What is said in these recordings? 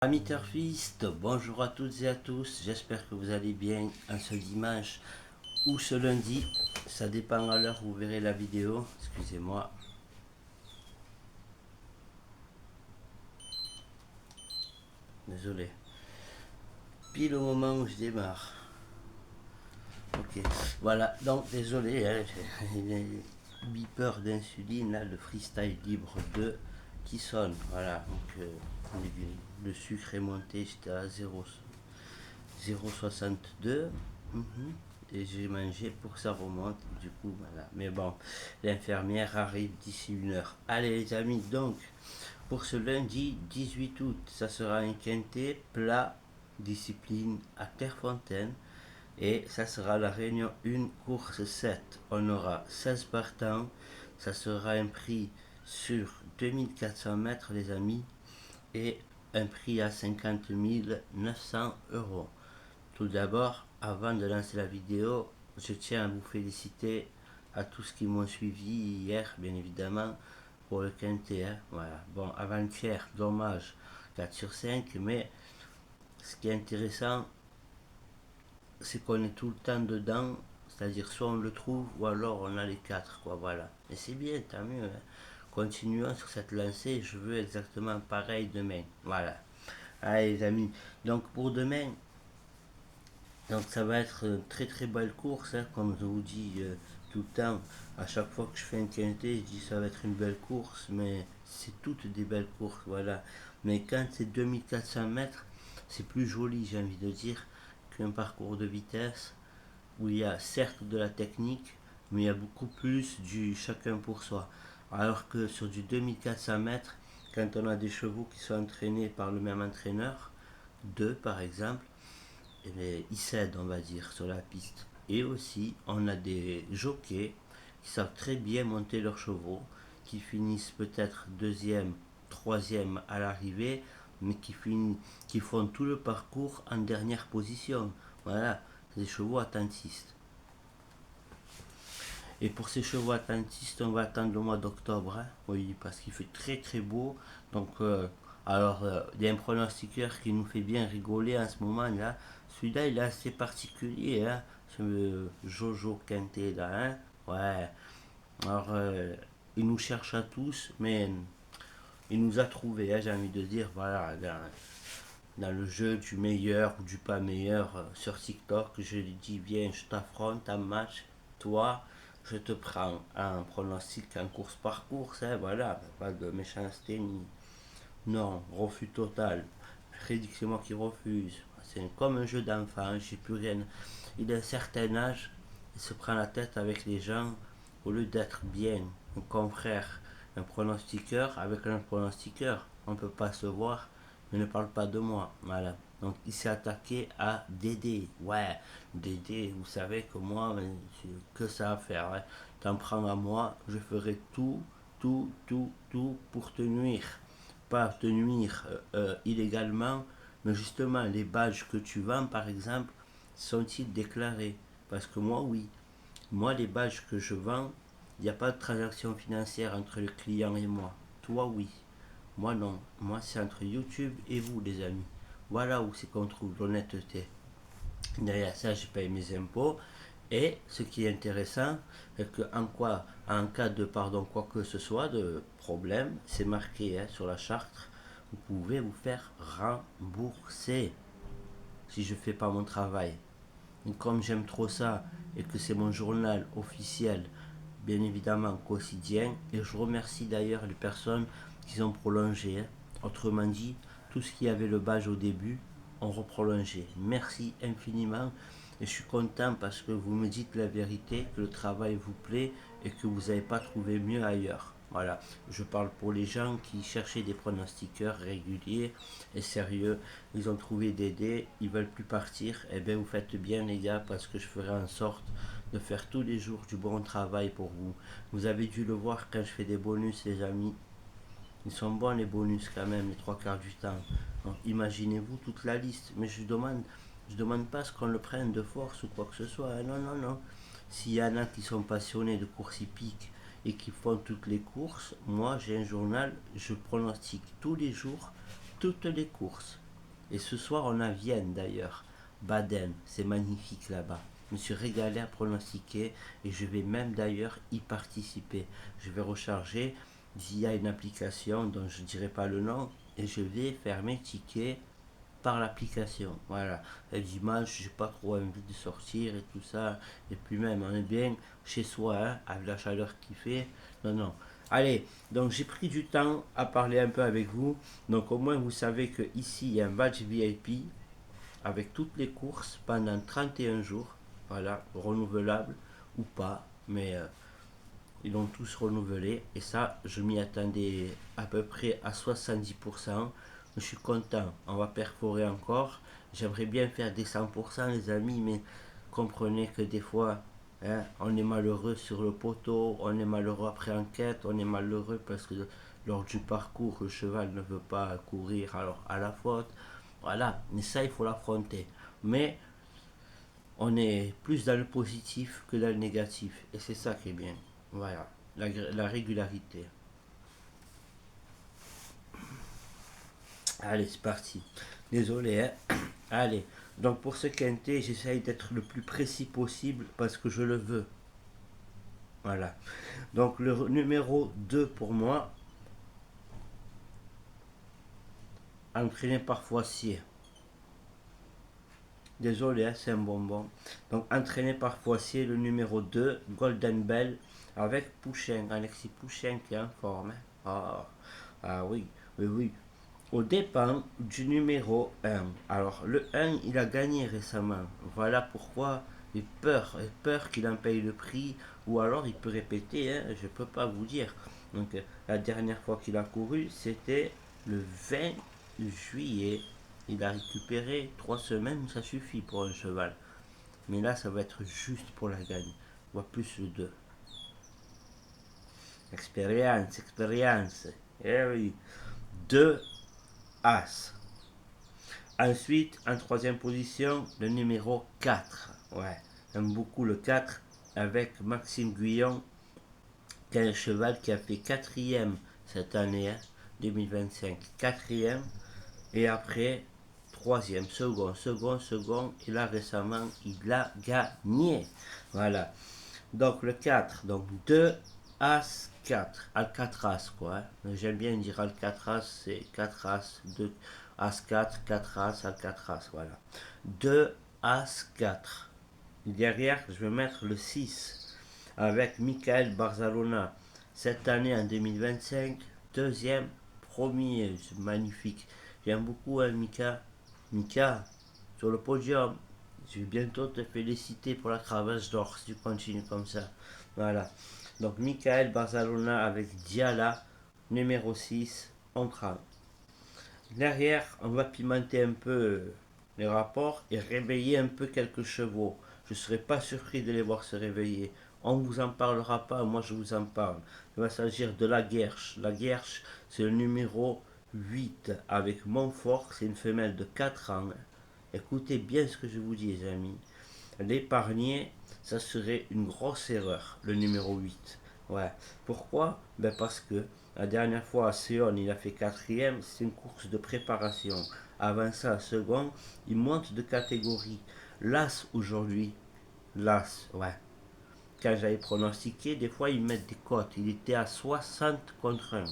Amis turfistes, bonjour à toutes et à tous, j'espère que vous allez bien ce dimanche ou ce lundi, ça dépend à l'heure où vous verrez la vidéo, excusez-moi, désolé, pile au moment où je démarre. Ok, voilà, donc désolé, hein, j'ai les beepers d'insuline, là, le freestyle libre 2 qui sonne, voilà, donc le sucre est monté, j'étais à 0,62. Et j'ai mangé pour que ça remonte. Du coup, voilà. Mais bon, l'infirmière arrive d'ici 1 heure. Allez, les amis, donc, pour ce lundi 18 août, ça sera un quintet plat, discipline à Terrefontaine. Et ça sera la réunion 1, course 7. On aura 16 partants. Ça sera un prix sur 2400 mètres, les amis. Et un prix à 50 900 euros. Tout d'abord, avant de lancer la vidéo, je tiens à vous féliciter à tous qui m'ont suivi hier, bien évidemment, pour le quintet. Hein. Voilà. Bon, avant-hier, dommage, 4 sur 5, mais ce qui est intéressant, c'est qu'on est tout le temps dedans, c'est-à-dire soit on le trouve, ou alors on a les 4, quoi, voilà. Et c'est bien, tant mieux. Hein. Continuons sur cette lancée, je veux exactement pareil demain. Voilà. Allez les amis, donc pour demain, donc ça va être une très très belle course, hein, comme je vous dis tout le temps. À chaque fois que je fais un quintet, je dis ça va être une belle course, mais c'est toutes des belles courses, voilà. Mais quand c'est 2400 mètres, c'est plus joli, j'ai envie de dire, qu'un parcours de vitesse où il y a certes de la technique, mais il y a beaucoup plus du chacun pour soi. Alors que sur du 2400 mètres, quand on a des chevaux qui sont entraînés par le même entraîneur, deux par exemple, ils cèdent, on va dire, sur la piste. Et aussi, on a des jockeys qui savent très bien monter leurs chevaux, qui finissent peut-être deuxième, troisième à l'arrivée, mais qui font tout le parcours en dernière position. Voilà, des chevaux attentistes. Et pour ces chevaux attentistes, on va attendre le mois d'octobre, hein, oui, parce qu'il fait très très beau. Donc, il y a un pronostiqueur qui nous fait bien rigoler en ce moment là. Celui-là, il est assez particulier, hein, ce Jojo Quintet là, hein. Ouais. Alors, il nous cherche à tous, mais il nous a trouvé, hein, j'ai envie de dire, voilà, dans le jeu du meilleur ou du pas meilleur sur TikTok, je lui dis viens, je t'affronte en match, toi, je te prends en pronostic en course par course, hein, voilà, pas de méchanceté ni. Non, refus total. C'est moi qui refuse. C'est comme un jeu d'enfant, j'ai plus rien. Il a un certain âge, il se prend la tête avec les gens au lieu d'être bien, un confrère, un pronostiqueur avec un pronostiqueur. On ne peut pas se voir, mais ne parle pas de moi. Voilà. Donc il s'est attaqué à Dédé. Ouais, Dédé, vous savez que moi, que ça à faire. Hein. T'en prends à moi, je ferai tout, tout pour te nuire. Pas te nuire illégalement, mais justement, les badges que tu vends, par exemple, sont-ils déclarés? Parce que moi, oui. Moi, les badges que je vends, il n'y a pas de transaction financière entre le client et moi. Toi, oui. Moi, non. Moi, c'est entre YouTube et vous, les amis. Voilà où c'est qu'on trouve l'honnêteté. Derrière ça, je paye mes impôts. Et ce qui est intéressant, c'est en cas de pardon, quoi que ce soit, de problème, c'est marqué hein, sur la charte, vous pouvez vous faire rembourser si je ne fais pas mon travail. Et comme j'aime trop ça et que c'est mon journal officiel, bien évidemment quotidien, et je remercie d'ailleurs les personnes qui ont prolongé. Hein. Autrement dit, tout ce qui avait le badge au début, on reprolongé. Merci infiniment. Et je suis content parce que vous me dites la vérité, que le travail vous plaît et que vous n'avez pas trouvé mieux ailleurs. Voilà, je parle pour les gens qui cherchaient des pronostiqueurs réguliers et sérieux. Ils ont trouvé des dés, ils veulent plus partir. Eh bien, vous faites bien, les gars, parce que je ferai en sorte de faire tous les jours du bon travail pour vous. Vous avez dû le voir quand je fais des bonus, les amis. Ils sont bons, les bonus, quand même, les trois quarts du temps. Donc, imaginez-vous toute la liste. Mais je demande pas ce qu'on le prenne de force ou quoi que ce soit. Hein. Non, non, non. S'il y en a qui sont passionnés de courses hippiques et qui font toutes les courses, moi j'ai un journal, je pronostique tous les jours toutes les courses. Et ce soir, on a Vienne d'ailleurs. Baden, c'est magnifique là-bas. Je me suis régalé à pronostiquer et je vais même d'ailleurs y participer. Je vais recharger via une application dont je ne dirai pas le nom et je vais faire mes tickets par l'application. Voilà. Et dimanche, j'ai pas trop envie de sortir et tout ça. Et puis même, on est bien chez soi, hein, avec la chaleur qu'il fait. Non, non. Allez, donc j'ai pris du temps à parler un peu avec vous. Donc au moins vous savez que ici il y a un badge VIP avec toutes les courses pendant 31 jours. Voilà, renouvelable ou pas, mais ils l'ont tous renouvelé. Et ça, je m'y attendais à peu près à 70%. Je suis content, on va perforer encore. J'aimerais bien faire des 100% les amis, mais comprenez que des fois, hein, on est malheureux sur le poteau, on est malheureux après enquête, on est malheureux parce que lors du parcours, le cheval ne veut pas courir alors à la faute. Voilà, mais ça, il faut l'affronter. Mais on est plus dans le positif que dans le négatif. Et c'est ça qui est bien. Voilà, la régularité. Allez, c'est parti. Désolé, hein. Allez, donc pour ce quintet, j'essaye d'être le plus précis possible parce que je le veux. Voilà. Donc le numéro 2 pour moi, entraîné par Foissier. Désolé, hein, c'est un bonbon. Donc entraîné par Foissier, le numéro 2, Golden Bell, avec Pouchin, Alexis Pouchin qui est en forme. Hein. Ah oui, oui, oui. Au dépend du numéro 1. Alors, le 1, il a gagné récemment. Voilà pourquoi j'ai peur qu'il en paye le prix. Ou alors, il peut répéter, hein, je ne peux pas vous dire. Donc, la dernière fois qu'il a couru, c'était le 20 juillet. Il a récupéré 3 semaines, ça suffit pour un cheval. Mais là, ça va être juste pour la gagne. Voire plus le 2. Expérience, expérience. Eh oui. 2 As. Ensuite, en troisième position, le numéro 4. Ouais, j'aime beaucoup le 4 avec Maxime Guyon, qui est un cheval qui a fait quatrième cette année, hein, 2025. Quatrième, et après, troisième, second, et là récemment, il a gagné. Voilà. Donc le 4, donc 2 As 4, Alcatraz quoi. Hein. J'aime bien dire Alcatraz, c'est 4 As, 2 As 4, 4 As, Alcatraz, voilà. 2 As 4. Derrière, je vais mettre le 6 avec Michael Barzalona. Cette année en 2025, deuxième, premier, c'est magnifique. J'aime beaucoup hein, Mika. Mika, sur le podium. Je vais bientôt te féliciter pour la cravache d'or si tu continues comme ça. Voilà. Donc Michael Barzalona avec Diala, numéro 6, on prend. Derrière, on va pimenter un peu les rapports et réveiller un peu quelques chevaux. Je ne serais pas surpris de les voir se réveiller. On ne vous en parlera pas, moi je vous en parle. Il va s'agir de la Guerche. La Guerche, c'est le numéro 8 avec Montfort, c'est une femelle de 4 ans. Écoutez bien ce que je vous dis, les amis. L'épargner, ça serait une grosse erreur, le numéro 8. Ouais. Pourquoi? Ben parce que la dernière fois à Sion, il a fait quatrième, c'est une course de préparation. Avant ça, second, il monte de catégorie. L'As aujourd'hui, l'As, ouais. Quand j'avais pronostiqué, des fois ils mettent des cotes. Il était à 60 contre 1.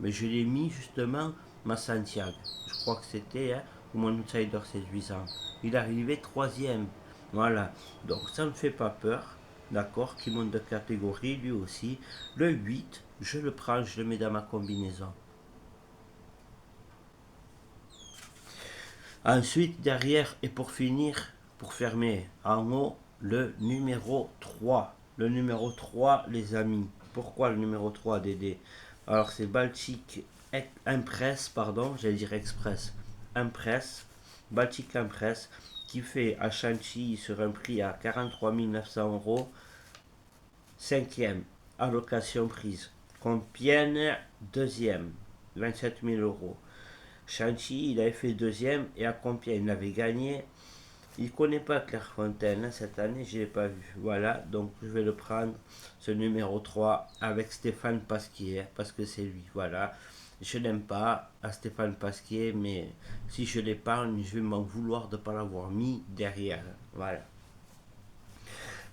Mais je l'ai mis justement ma Santiago. Je crois que c'était hein, mon outsider séduisant. Il est arrivé troisième. Voilà. Donc ça ne me fait pas peur. D'accord. Qui monte de catégorie lui aussi. Le 8, je le prends, je le mets dans ma combinaison. Ensuite, derrière, et pour finir, pour fermer, en haut, le numéro 3. Le numéro 3, les amis. Pourquoi le numéro 3, Dédé? Alors, c'est Baltic Impress, pardon, j'allais dire Express. Impress, Baltic Impress, qui fait à Chantilly sur un prix à 43 900 euros. Cinquième, allocation prise. Compiègne, deuxième, 27 000 euros. Chantilly, il avait fait deuxième et à Compiègne, il avait gagné. Il ne connaît pas Clairefontaine cette année, je ne l'ai pas vu. Voilà, donc je vais le prendre, ce numéro 3, avec Stéphane Pasquier, parce que c'est lui. Voilà. Je n'aime pas à Stéphane Pasquier, mais si je l'épargne, je vais m'en vouloir de ne pas l'avoir mis derrière. Voilà.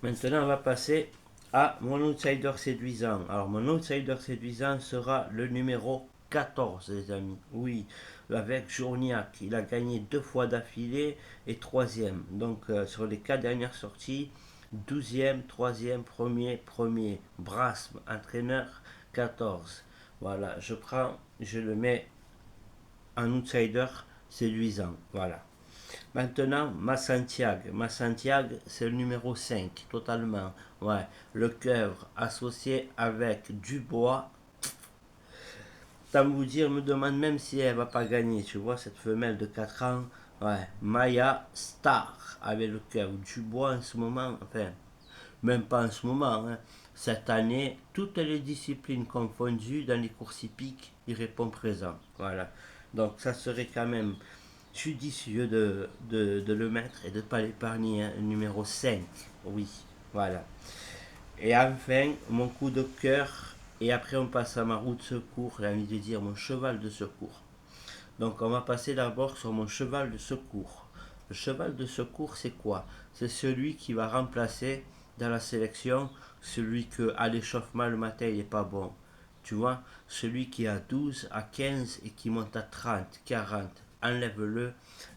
Maintenant, on va passer à mon outsider séduisant. Alors, mon outsider séduisant sera le numéro 14, les amis. Oui, avec Journiac. Il a gagné 2 fois d'affilée et troisième. Donc, sur les 4 dernières sorties, 12e, 3e, premier, premier. Brasme, entraîneur, 14. Voilà, je le mets en outsider séduisant. Voilà. Maintenant, Massantiago. Massantiago, c'est le numéro 5, totalement. Ouais. Le cœur associé avec Dubois. Tant vous dire, me demande même si elle va pas gagner. Tu vois, cette femelle de 4 ans. Ouais. Maya Star avec le cœur. Dubois en ce moment, enfin, même pas en ce moment. Hein. Cette année, toutes les disciplines confondues dans les courses hippiques, il répond présent. Voilà. Donc ça serait quand même judicieux de le mettre et de ne pas l'épargner. Hein. Numéro 5. Oui, voilà. Et enfin, mon coup de cœur. Et après, on passe à ma roue de secours. J'ai envie de dire mon cheval de secours. Donc, on va passer d'abord sur mon cheval de secours. Le cheval de secours, c'est quoi? C'est celui qui va remplacer dans la sélection celui que à l'échauffement le matin il n'est pas bon. Tu vois, celui qui a 12 à 15 et qui monte à 30, 40, enlève-le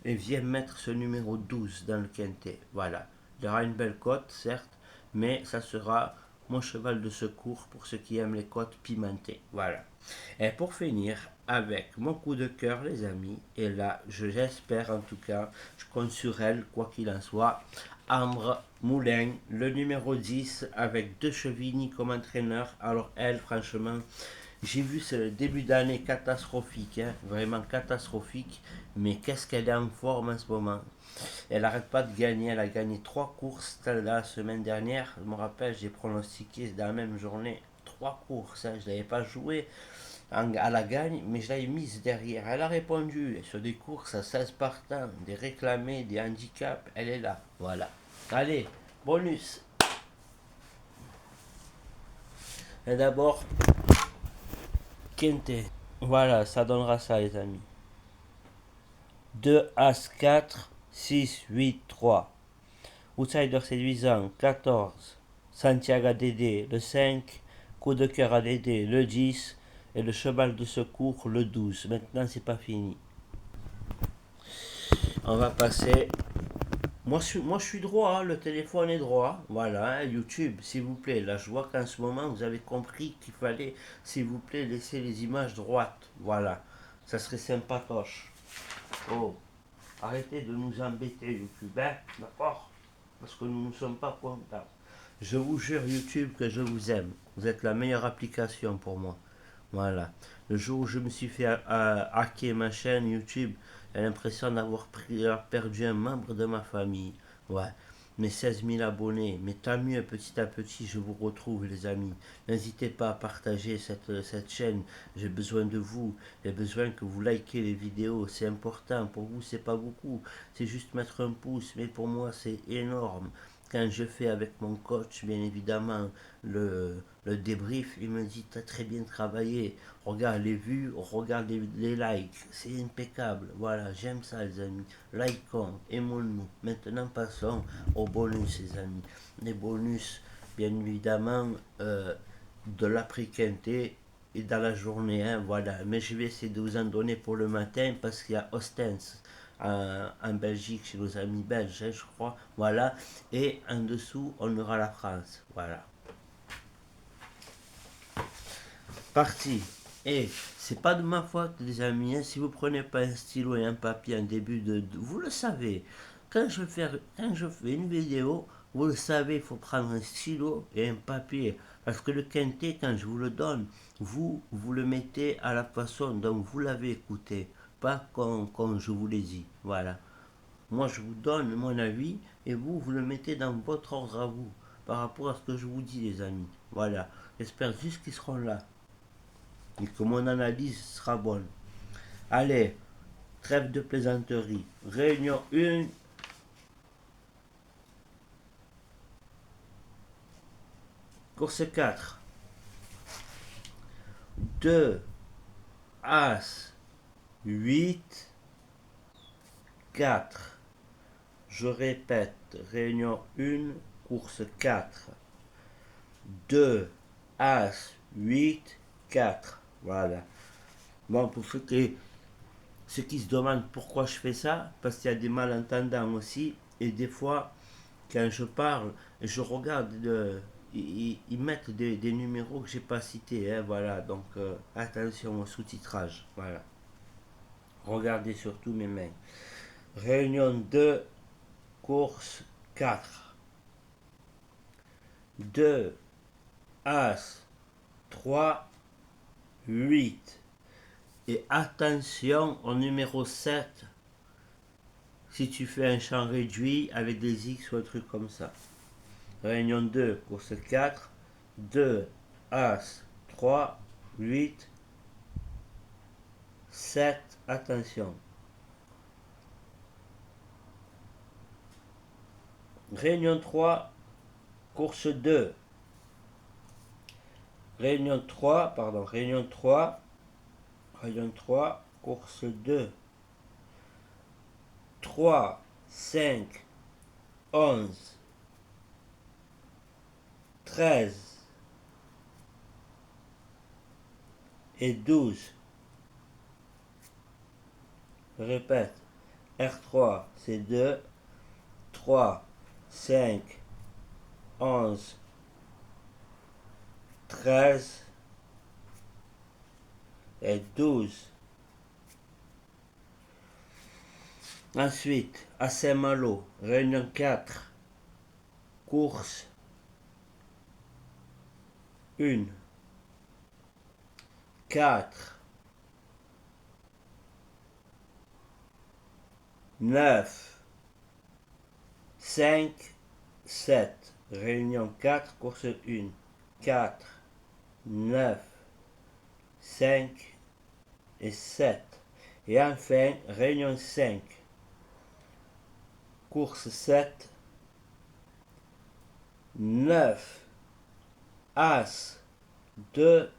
et viens mettre ce numéro 12 dans le quintet. Voilà. Il aura une belle cote, certes, mais ça sera mon cheval de secours pour ceux qui aiment les cotes pimentées. Voilà. Et pour finir avec mon coup de cœur, les amis, et là, j'espère en tout cas, je compte sur elle, quoi qu'il en soit, Ambre Moulin, le numéro 10, avec De Chevigny comme entraîneur. Alors elle, franchement, j'ai vu ce début d'année catastrophique, hein, vraiment catastrophique, mais qu'est-ce qu'elle est en forme en ce moment. Elle n'arrête pas de gagner, elle a gagné 3 courses la semaine dernière, je me rappelle, j'ai pronostiqué dans la même journée 3 courses, hein, je ne l'avais pas joué à la gagne, mais je l'avais mise derrière. Elle a répondu sur des courses à 16 partants, des réclamés, des handicaps, elle est là, voilà. Allez, bonus. Et d'abord, Quintet. Voilà, ça donnera ça, les amis. 2 As 4, 6, 8, 3. Outsider séduisant, 14. Santiago ADD, le 5. Coup de cœur ADD, le 10. Et le cheval de secours, le 12. Maintenant, c'est pas fini. On va passer. Moi, je suis droit, hein, le téléphone est droit. Voilà, hein, YouTube, s'il vous plaît. Là, je vois qu'en ce moment, vous avez compris qu'il fallait, s'il vous plaît, laisser les images droites. Voilà, ça serait sympatoche. Oh, arrêtez de nous embêter, YouTube, hein, d'accord? Parce que nous ne sommes pas contents. Je vous jure, YouTube, que je vous aime. Vous êtes la meilleure application pour moi. Voilà. Le jour où je me suis fait hacker ma chaîne YouTube, j'ai l'impression d'avoir perdu un membre de ma famille. Ouais. Mes 16 000 abonnés. Mais tant mieux, petit à petit, je vous retrouve, les amis. N'hésitez pas à partager cette chaîne. J'ai besoin de vous. J'ai besoin que vous likez les vidéos. C'est important. Pour vous, c'est pas beaucoup. C'est juste mettre un pouce. Mais pour moi, c'est énorme. Quand je fais avec mon coach, bien évidemment, le débrief, il me dit, t'as très bien travaillé, regarde les vues, regarde les likes, c'est impeccable, voilà, j'aime ça les amis, likons, aimons-nous. Maintenant passons aux bonus les amis, les bonus, bien évidemment, de l'après-quintet et dans la journée, hein, voilà, mais je vais essayer de vous en donner pour le matin parce qu'il y a Ostens en Belgique chez nos amis belges, hein, je crois, voilà, et en dessous on aura la France, voilà. Parti. Et c'est pas de ma faute, les amis. Hein, si vous prenez pas un stylo et un papier en début vous le savez. Quand je fais une vidéo, vous le savez, il faut prendre un stylo et un papier. Parce que le quintet, quand je vous le donne, vous le mettez à la façon dont vous l'avez écouté. Pas comme je vous l'ai dit. Voilà. Moi, je vous donne mon avis et vous le mettez dans votre ordre à vous. Par rapport à ce que je vous dis, les amis. Voilà. J'espère juste qu'ils seront là et que mon analyse sera bonne. Allez, trêve de plaisanterie. Réunion 1. Course 4. 2. As, 8, 4. Je répète, réunion 1, course 4. 2, As, 8, 4. Voilà. Bon, pour ceux qui se demandent pourquoi je fais ça, parce qu'il y a des malentendants aussi, et des fois, quand je parle, je regarde, ils mettent des numéros que j'ai pas cités, hein, voilà, donc attention au sous-titrage, voilà. Regardez surtout mes mains. Réunion 2, course 4. 2, As, 3, 8. Et attention au numéro 7 si tu fais un champ réduit avec des X ou un truc comme ça. Réunion 2, course 4, 2, As, 3, 8, 7, attention. Réunion 3, course 2. Réunion 3, course 2. 3, 5, 11, 13 et 12. Je répète, R3 c'est 2, 3, 5, 11, 13 et 12. Ensuite, à Saint-Malo, réunion 4, course 1, 4, 9, 5, 7. Réunion 4, course 1, 4, 9, 5 et 7. Et enfin, réunion 5, course 7, 9, As, 2,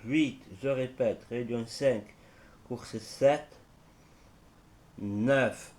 8. Je répète, réunion 5, course 7, 9,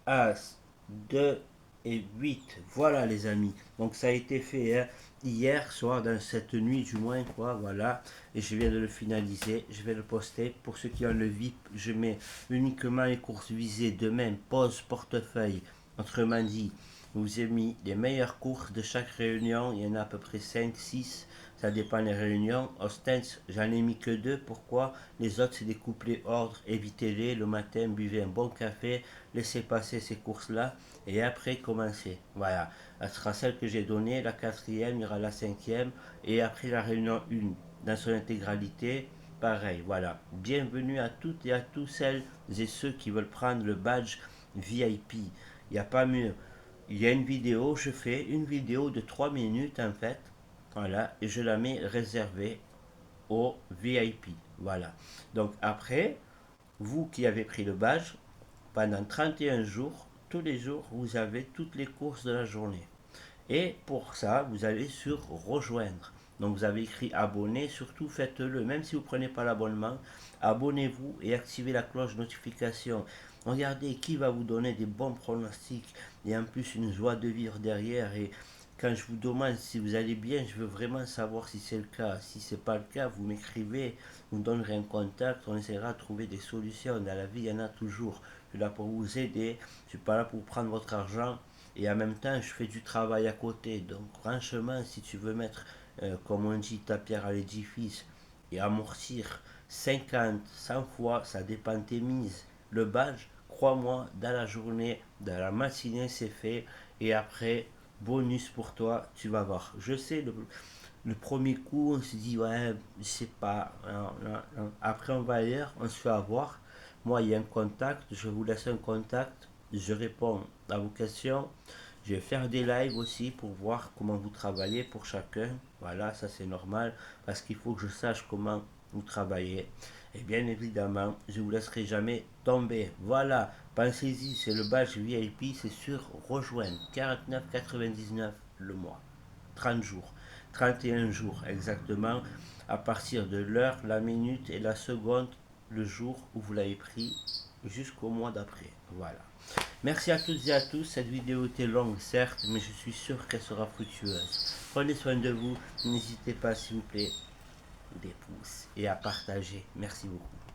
As, 2 et 8. Voilà les amis. Donc ça a été fait hein, hier soir, dans cette nuit du moins, quoi, voilà. Et je viens de le finaliser. Je vais le poster. Pour ceux qui ont le VIP, je mets uniquement les courses visées. Demain, pause portefeuille. Autrement dit, je vous ai mis les meilleures courses de chaque réunion. Il y en a à peu près 5, 6. Ça dépend des réunions. Au Stens, j'en ai mis que 2. Pourquoi? Les autres, c'est des couplets ordre. Évitez-les. Le matin, buvez un bon café. Laissez passer ces courses-là. Et après, commencer. Voilà. Ce sera celle que j'ai donnée. La quatrième, il y aura la cinquième. Et après la réunion 1, dans son intégralité, pareil. Voilà. Bienvenue à toutes et à tous celles et ceux qui veulent prendre le badge VIP. Il n'y a pas mieux. Il y a une vidéo, je fais une vidéo de 3 minutes en fait. Voilà. Et je la mets réservée aux VIP. Voilà. Donc après, vous qui avez pris le badge, pendant 31 jours, tous les jours, vous avez toutes les courses de la journée. Et pour ça, vous allez sur rejoindre. Donc vous avez écrit abonner, surtout faites-le, même si vous ne prenez pas l'abonnement, abonnez-vous et activez la cloche de notification. Regardez qui va vous donner des bons pronostics et en plus une joie de vivre derrière. Et quand je vous demande si vous allez bien, je veux vraiment savoir si c'est le cas. Si ce n'est pas le cas, vous m'écrivez, vous me donnerez un contact, on essaiera de trouver des solutions. Dans la vie, il y en a toujours. Je suis là pour vous aider, je ne suis pas là pour prendre votre argent. Et en même temps, je fais du travail à côté. Donc, franchement, si tu veux mettre, comme on dit, ta pierre à l'édifice et amortir 50, 100 fois, ça dépend de tes mises. Le badge, crois-moi, dans la journée, dans la matinée, c'est fait. Et après, bonus pour toi, tu vas voir. Je sais, le premier coup, on se dit, ouais, je sais pas. Non, non, non. Après, on va ailleurs, on se fait avoir. Moi, il y a un contact, je vous laisse un contact. Je réponds à vos questions. Je vais faire des lives aussi pour voir comment vous travaillez pour chacun. Voilà, ça c'est normal parce qu'il faut que je sache comment vous travaillez. Et bien évidemment, je ne vous laisserai jamais tomber. Voilà, pensez-y, c'est le badge VIP, c'est sur rejoindre. 49,99 le mois. 30 jours. 31 jours exactement. À partir de l'heure, la minute et la seconde le jour où vous l'avez pris jusqu'au mois d'après. Voilà. Merci à toutes et à tous. Cette vidéo était longue, certes, mais je suis sûr qu'elle sera fructueuse. Prenez soin de vous. N'hésitez pas, s'il vous plaît, des pouces et à partager. Merci beaucoup.